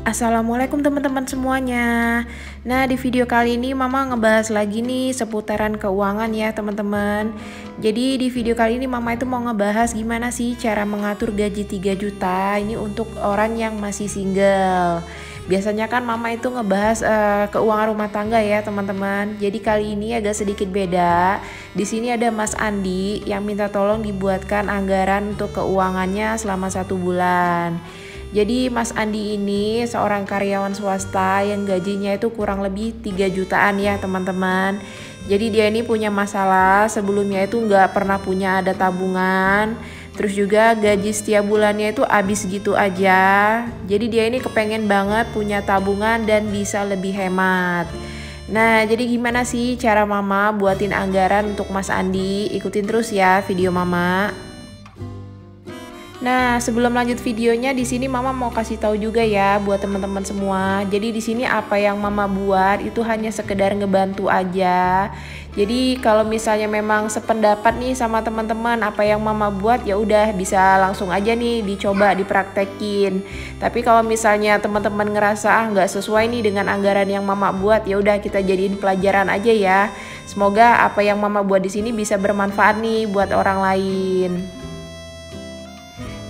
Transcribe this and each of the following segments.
Assalamualaikum teman-teman semuanya. Nah, di video kali ini Mama ngebahas lagi nih seputaran keuangan ya teman-teman. Jadi di video kali ini Mama itu mau ngebahas gimana sih cara mengatur gaji 3 juta ini untuk orang yang masih single. Biasanya kan Mama itu ngebahas keuangan rumah tangga ya teman-teman. Jadi kali ini agak sedikit beda. Di sini ada Mas Andi yang minta tolong dibuatkan anggaran untuk keuangannya selama 1 bulan. Jadi Mas Andi ini seorang karyawan swasta yang gajinya itu kurang lebih 3 jutaan ya teman-teman. Jadi dia ini punya masalah, sebelumnya itu nggak pernah punya ada tabungan. Terus juga gaji setiap bulannya itu habis gitu aja. Jadi dia ini kepengen banget punya tabungan dan bisa lebih hemat. Nah, jadi gimana sih cara Mama buatin anggaran untuk Mas Andi? Ikutin terus ya video Mama. Nah, sebelum lanjut videonya di sini Mama mau kasih tahu juga ya buat teman-teman semua. Jadi di sini apa yang Mama buat itu hanya sekedar ngebantu aja. Jadi kalau misalnya memang sependapat nih sama teman-teman apa yang Mama buat ya udah bisa langsung aja nih dicoba dipraktekin. Tapi kalau misalnya teman-teman ngerasa nggak sesuai nih dengan anggaran yang Mama buat ya udah kita jadiin pelajaran aja ya. Semoga apa yang Mama buat di sini bisa bermanfaat nih buat orang lain.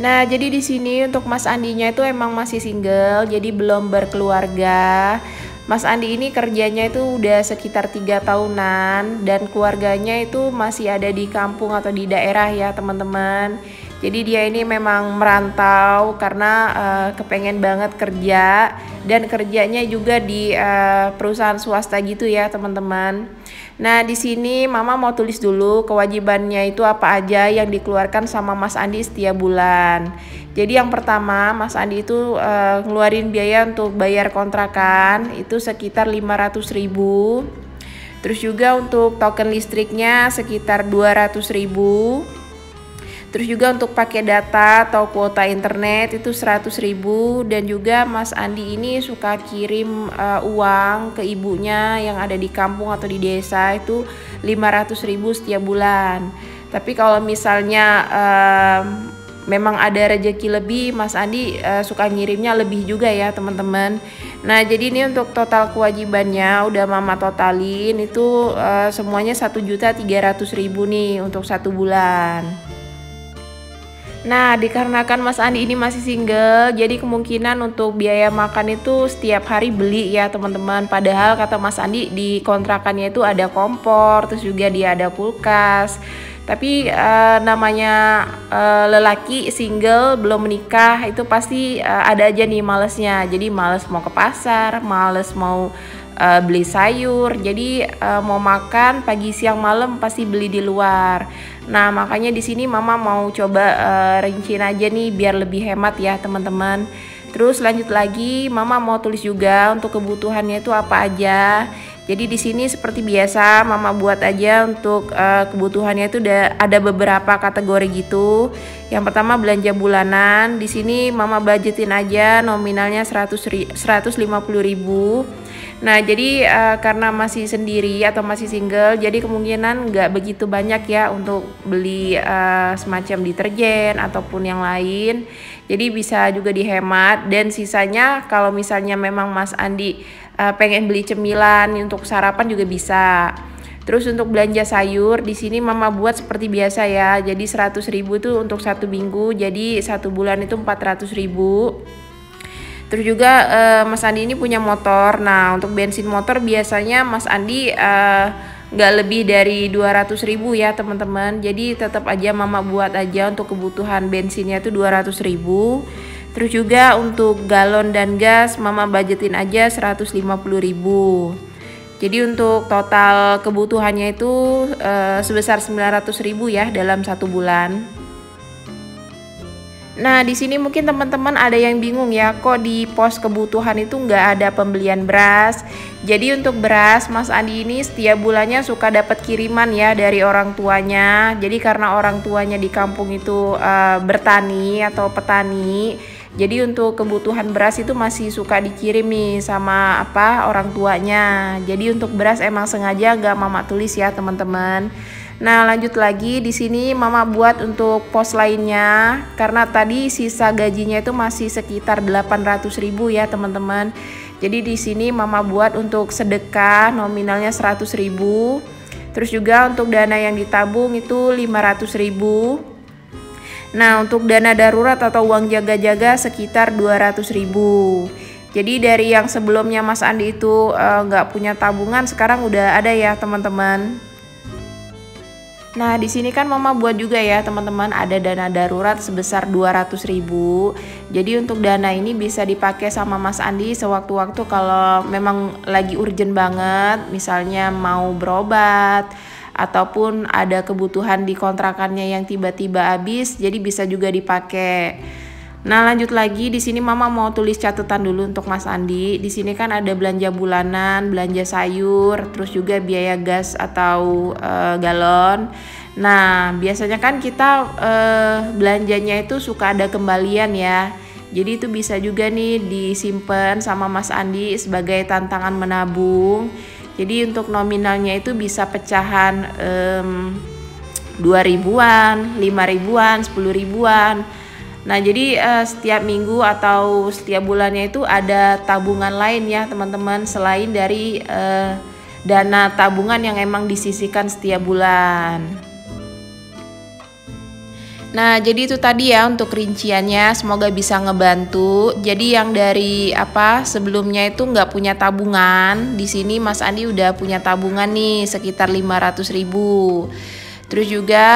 Nah, jadi di sini untuk Mas Andinya itu emang masih single, jadi belum berkeluarga. Mas Andi ini kerjanya itu udah sekitar 3 tahunan dan keluarganya itu masih ada di kampung atau di daerah ya teman-teman. Jadi dia ini memang merantau karena kepengen banget kerja dan kerjanya juga di perusahaan swasta gitu ya teman-teman. Nah, di sini Mama mau tulis dulu kewajibannya itu apa aja yang dikeluarkan sama Mas Andi setiap bulan. Jadi yang pertama, Mas Andi itu ngeluarin biaya untuk bayar kontrakan itu sekitar 500.000. Terus juga untuk token listriknya sekitar 200.000. Terus juga untuk pakai data atau kuota internet itu 100.000. Dan juga Mas Andi ini suka kirim uang ke ibunya yang ada di kampung atau di desa itu 500.000 setiap bulan. Tapi kalau misalnya memang ada rezeki lebih, Mas Andi suka ngirimnya lebih juga ya teman-teman. Nah, jadi ini untuk total kewajibannya udah Mama totalin itu semuanya 1.300.000 nih untuk 1 bulan. Nah, dikarenakan Mas Andi ini masih single, jadi kemungkinan untuk biaya makan itu setiap hari beli ya teman-teman. Padahal kata Mas Andi di kontrakannya itu ada kompor, terus juga dia ada kulkas. Tapi namanya lelaki single belum menikah itu pasti ada aja nih malesnya. Jadi males mau ke pasar, males mau beli sayur. Jadi mau makan pagi siang malam pasti beli di luar. Nah, makanya di sini Mama mau coba rinciin aja nih biar lebih hemat ya teman-teman. Terus lanjut lagi, Mama mau tulis juga untuk kebutuhannya itu apa aja. Jadi di sini seperti biasa Mama buat aja untuk kebutuhannya itu ada beberapa kategori gitu. Yang pertama belanja bulanan. Di sini Mama budgetin aja nominalnya 150.000. Nah, jadi karena masih sendiri atau masih single, jadi kemungkinan nggak begitu banyak ya untuk beli semacam deterjen ataupun yang lain. Jadi bisa juga dihemat dan sisanya kalau misalnya memang Mas Andi pengen beli cemilan untuk sarapan juga bisa. Terus untuk belanja sayur di sini Mama buat seperti biasa ya. Jadi 100.000 itu untuk 1 minggu, jadi 1 bulan itu 400.000. Terus juga Mas Andi ini punya motor. Nah, untuk bensin motor biasanya Mas Andi nggak lebih dari 200.000 ya teman-teman. Jadi tetap aja Mama buat aja untuk kebutuhan bensinnya itu 200.000. Terus juga untuk galon dan gas Mama budgetin aja 150.000. Jadi untuk total kebutuhannya itu sebesar 900.000 ya dalam 1 bulan. Nah, di sini mungkin teman-teman ada yang bingung ya, kok di pos kebutuhan itu nggak ada pembelian beras. Jadi untuk beras, Mas Andi ini setiap bulannya suka dapat kiriman ya dari orang tuanya. Jadi karena orang tuanya di kampung itu bertani atau petani, jadi untuk kebutuhan beras itu masih suka dikirim nih sama orang tuanya. Jadi untuk beras emang sengaja nggak Mama tulis ya teman-teman. Nah, lanjut lagi di sini Mama buat untuk pos lainnya karena tadi sisa gajinya itu masih sekitar 800.000 ya, teman-teman. Jadi di sini Mama buat untuk sedekah nominalnya 100.000. Terus juga untuk dana yang ditabung itu 500.000. Nah, untuk dana darurat atau uang jaga-jaga sekitar 200.000. Jadi dari yang sebelumnya Mas Andi itu nggak punya tabungan, sekarang udah ada ya, teman-teman. Nah, di sini kan Mama buat juga ya, teman-teman, ada dana darurat sebesar 200.000. Jadi untuk dana ini bisa dipakai sama Mas Andi sewaktu-waktu kalau memang lagi urgent banget, misalnya mau berobat ataupun ada kebutuhan di kontrakannya yang tiba-tiba habis, jadi bisa juga dipakai. Nah, lanjut lagi di sini Mama mau tulis catatan dulu untuk Mas Andi. Di sini kan ada belanja bulanan, belanja sayur, terus juga biaya gas atau galon. Nah, biasanya kan kita belanjanya itu suka ada kembalian ya. Jadi itu bisa juga nih disimpan sama Mas Andi sebagai tantangan menabung. Jadi untuk nominalnya itu bisa pecahan 2.000-an, 5.000-an, 10.000-an. Nah, jadi setiap minggu atau setiap bulannya itu ada tabungan lain ya, teman-teman, selain dari dana tabungan yang emang disisihkan setiap bulan. Nah, jadi itu tadi ya untuk rinciannya, semoga bisa ngebantu. Jadi yang dari sebelumnya itu nggak punya tabungan, di sini Mas Andi udah punya tabungan nih sekitar 500.000. Terus juga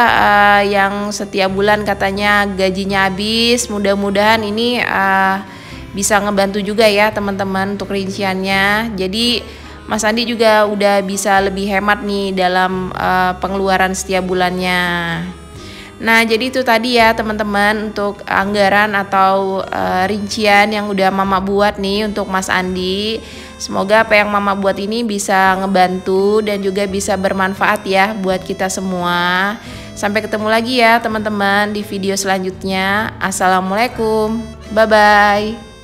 yang setiap bulan katanya gajinya habis, mudah-mudahan ini bisa ngebantu juga ya, teman-teman, untuk rinciannya. Jadi Mas Andi juga udah bisa lebih hemat nih dalam pengeluaran setiap bulannya. Nah, jadi itu tadi ya, teman-teman, untuk anggaran atau rincian yang udah Mama buat nih untuk Mas Andi. Semoga apa yang Mama buat ini bisa ngebantu dan juga bisa bermanfaat ya buat kita semua. Sampai ketemu lagi ya, teman-teman, di video selanjutnya. Assalamualaikum. Bye-bye.